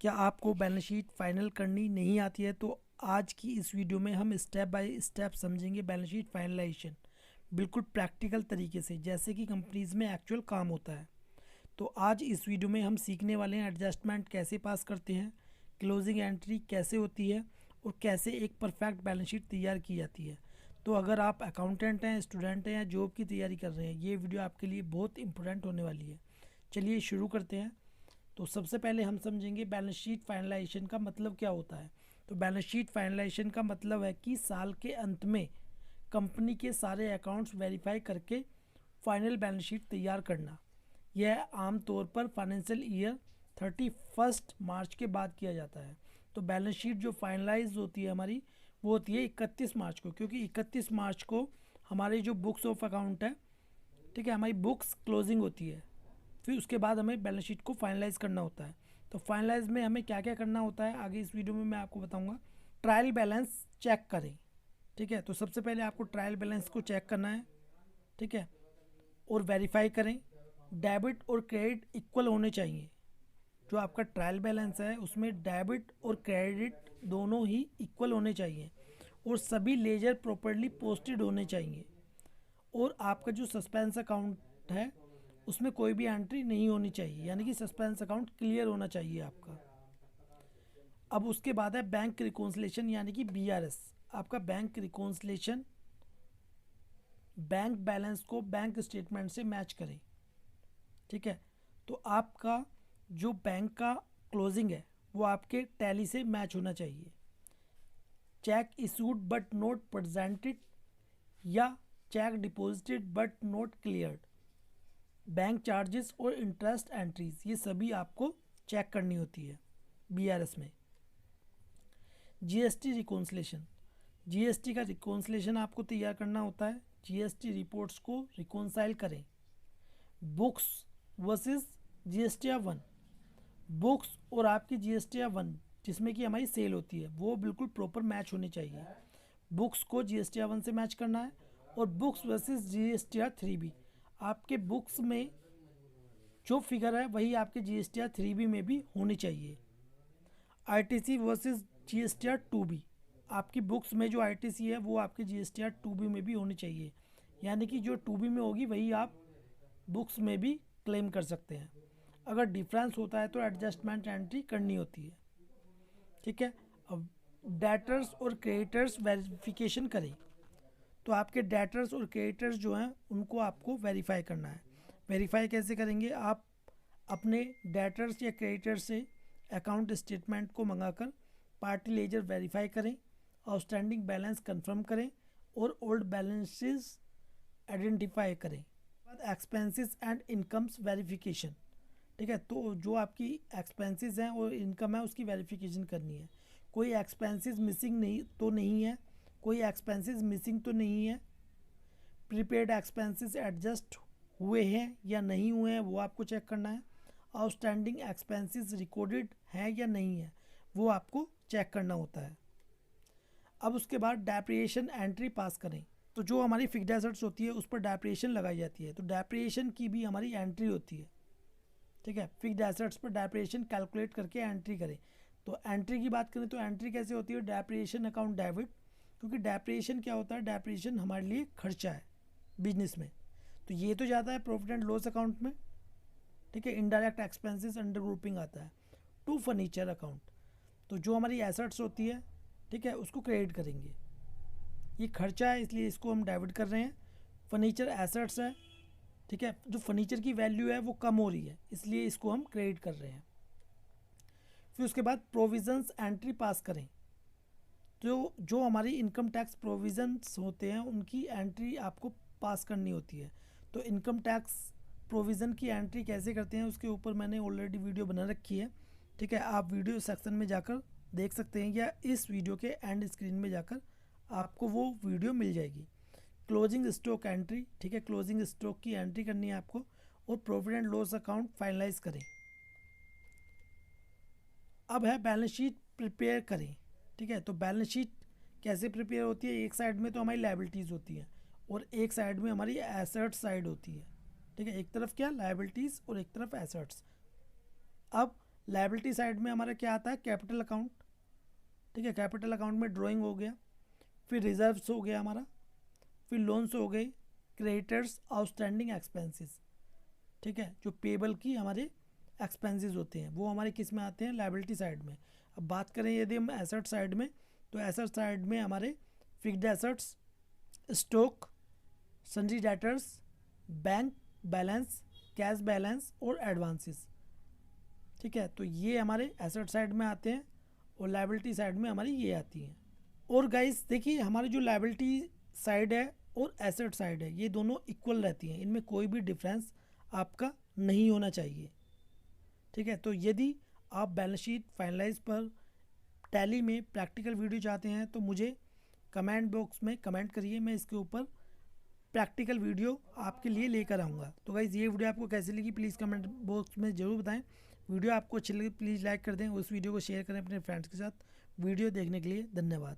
क्या आपको balance sheet final करनी नहीं आती है? तो आज की इस वीडियो में हम स्टेप बाय स्टेप समझेंगे बैलेंस शीट फाइनलाइजेशन, बिल्कुल प्रैक्टिकल तरीके से, जैसे कि कंपनीज में एक्चुअल काम होता है। तो आज इस वीडियो में हम सीखने वाले हैं एडजस्टमेंट कैसे पास करते हैं, क्लोजिंग एंट्री कैसे होती है और कैसे एक परफेक्ट बैलेंस शीट तैयार की जाती है। तो अगर आप अकाउंटेंट हैं, स्टूडेंट हैं या जॉब की तैयारी कर रहे हैं, ये वीडियो आपके लिए बहुत इंपॉर्टेंट होने वाली है। चलिए शुरू करते हैं। तो सबसे पहले हम समझेंगे बैलेंस शीट फाइनलाइजेशन का मतलब क्या होता है। तो बैलेंस शीट फाइनलाइजेशन का मतलब है कि साल के अंत में कंपनी के सारे अकाउंट्स वेरीफाई करके फाइनल बैलेंस शीट तैयार करना। यह आमतौर पर फाइनेंशियल ईयर 31 मार्च के बाद किया जाता है। तो बैलेंस शीट जो फाइनलाइज होती है हमारी, वो होती है 31 मार्च को, क्योंकि 31 मार्च को हमारी जो बुक्स ऑफ अकाउंट है, ठीक है, हमारी बुक्स क्लोजिंग होती है। फिर उसके बाद हमें बैलेंस शीट को फाइनलाइज करना होता है। तो फाइनलाइज में हमें क्या क्या करना होता है आगे इस वीडियो में मैं आपको बताऊंगा। ट्रायल बैलेंस चेक करें, ठीक है। तो सबसे पहले आपको ट्रायल बैलेंस को चेक करना है, ठीक है, और वेरीफाई करें। डेबिट और क्रेडिट इक्वल होने चाहिए। जो आपका ट्रायल बैलेंस है उसमें डेबिट और क्रेडिट दोनों ही इक्वल होने चाहिए और सभी लेजर प्रॉपरली पोस्टेड होने चाहिए। और आपका जो सस्पेंस अकाउंट है उसमें कोई भी एंट्री नहीं होनी चाहिए, यानी कि सस्पेंस अकाउंट क्लियर होना चाहिए आपका। अब उसके बाद है बैंक रिकॉन्सिलेशन, यानी कि बीआरएस। आपका बैंक रिकॉन्सिलेशन बैंक बैलेंस को बैंक स्टेटमेंट से मैच करें, ठीक है। तो आपका जो बैंक का क्लोजिंग है वो आपके टैली से मैच होना चाहिए। Cheque issued but not presented या cheque deposited but not cleared, bank charges और इंटरेस्ट एंट्रीज, ये सभी आपको चेक करनी होती है बीआरएस में। जीएसटी रिकॉन्सिलेशन, जीएसटी का रिकॉन्सिलेशन आपको तैयार करना होता है। जीएसटी रिपोर्ट्स को रिकॉन्साइल करें। Books versus GST one, books और आपकी जीएसटी वन जिसमें कि हमारी सेल होती है वो बिल्कुल प्रॉपर मैच होनी चाहिए। बुक्स को जीएसटी वन से मैच करना है और बुक्स वर्सेस जीएसटी थ्री भी, आपके बुक्स में जो फिगर है वही आपके जीएसटी थ्री बी में भी होनी चाहिए। ITC versus GST to be, आपकी बुक्स में जो आईटीसी है वो आपके जीएसटी टू बी में भी होनी चाहिए, यानी कि जो टू बी में होगी वही आप बुक्स में भी क्लेम कर सकते हैं। अगर डिफरेंस होता है तो एडजस्टमेंट एंट्री करनी होती है, ठीक है। अब डेटर्स और क्रेडिटर्स वेरिफिकेशन करें। तो आपके डेटर्स और क्रेडिटर्स जो हैं उनको आपको वेरीफाई करना है। वेरीफाई कैसे करेंगे? आप अपने डेटर्स या क्रेडिटर्स से अकाउंट स्टेटमेंट को मंगाकर पार्टी लेजर वेरीफाई करें, आउटस्टैंडिंग बैलेंस कंफर्म करें और ओल्ड बैलेंसेस आइडेंटिफाई करें। बाद एक्सपेंसेस एंड इनकम्स वेरिफिकेशन, ठीक है। तो जो आपकी एक्सपेंसेस हैं और इनकम है उसकी वेरिफिकेशन करनी है। कोई एक्सपेंसेस मिसिंग नहीं है, कोई एक्सपेंसेस मिसिंग तो नहीं है। प्रीपेड एक्सपेंसेस एडजस्ट हुए हैं या नहीं हुए हैं वो आपको चेक करना है। आउटस्टैंडिंग एक्सपेंसेस रिकॉर्डेड है या नहीं है वो आपको चेक करना होता है। अब उसके बाद डेप्रिएशन एंट्री पास करें। तो जो हमारी फिक्स्ड एसेट्स होती है उस पर डेप्रिएशन लगाई जाती है, तो डेप्रिएशन की भी हमारी एंट्री होती है, ठीक है। फिक्स्ड एसेट्स पर डेप्रिएशन कैलकुलेट करके एंट्री करें। तो एंट्री की बात करें तो एंट्री कैसे होती है? डेप्रिएशन अकाउंट डेबिट, क्योंकि डेप्रिएशन क्या होता है? डेप्रिएशन हमारे लिए खर्चा है बिजनेस में, तो ये तो जाता है प्रॉफिट एंड लॉस अकाउंट में, ठीक है। इनडायरेक्ट एक्सपेंसेस अंडर ग्रुपिंग आता है टू फर्नीचर अकाउंट। तो जो हमारी एसेट्स होती है, ठीक है, उसको क्रेडिट करेंगे। ये खर्चा है इसलिए इसको हम डेबिट कर रहे हैं। फर्नीचर एसेट्स है, ठीक है, जो फर्नीचर की वैल्यू है वो कम हो रही है इसलिए इसको हम क्रेडिट कर रहे हैं। फिर उसके बाद प्रोविजंस एंट्री पास करें। तो जो हमारी इनकम टैक्स प्रोविजंस होते हैं उनकी एंट्री आपको पास करनी होती है। तो इनकम टैक्स प्रोविज़न की एंट्री कैसे करते हैं उसके ऊपर मैंने ऑलरेडी वीडियो बना रखी है, ठीक है। आप वीडियो सेक्शन में जाकर देख सकते हैं या इस वीडियो के एंड स्क्रीन में जाकर आपको वो वीडियो मिल जाएगी। क्लोजिंग स्टॉक एंट्री, ठीक है, क्लोजिंग स्टॉक की एंट्री करनी है आपको। और profit and loss account finalize करें। अब है बैलेंस शीट प्रिपेयर करें, ठीक है। तो बैलेंस शीट कैसे प्रिपेयर होती है? एक साइड में तो हमारी लाइबिलिटीज़ होती हैं और एक साइड में हमारी एसेट साइड होती है, ठीक है। एक तरफ क्या लाइबिलिटीज़ और एक तरफ एसेट्स। अब लायबिलिटी साइड में हमारा क्या आता है, कैपिटल अकाउंट, ठीक है, कैपिटल अकाउंट में ड्राइंग हो गया, फिर रिजर्व्स हो गया हमारा, फिर लोन्स हो गए, क्रेडिटर्स, आउटस्टैंडिंग एक्सपेंसेस, ठीक है, जो पेबल की हमारे एक्सपेंसेस होते हैं वो हमारे किस में आते हैं, लायबिलिटी साइड में। अब बात करें यदि हम एसेट साइड में, तो एसेट साइड में हमारे fixed assets, stock, sundry debtors, bank balance, cash balance और एडवांसेस, ठीक है, तो ये हमारे एसेट साइड में आते हैं और लायबिलिटी साइड में हमारी ये आती हैं। और गाइस देखिए हमारी जो लायबिलिटी साइड है और एसेट साइड है ये दोनों इक्वल रहती हैं, इनमें कोई भी डिफरेंस आपका नहीं होना चाहिए, ठीक है। तो यदि आप बैलेंस शीट फाइनलाइज पर टैली में प्रैक्टिकल वीडियो चाहते हैं तो मुझे कमेंट बॉक्स में कमेंट करिए, मैं इसके ऊपर प्रैक्टिकल वीडियो आपके लिए लेकर आऊँगा। तो गाइज़ ये वीडियो आपको कैसी लगी प्लीज़ कमेंट बॉक्स में ज़रूर बताएं। वीडियो आपको अच्छी लगी प्लीज़ लाइक कर दें, उस वीडियो को शेयर करें अपने फ्रेंड्स के साथ। वीडियो देखने के लिए धन्यवाद।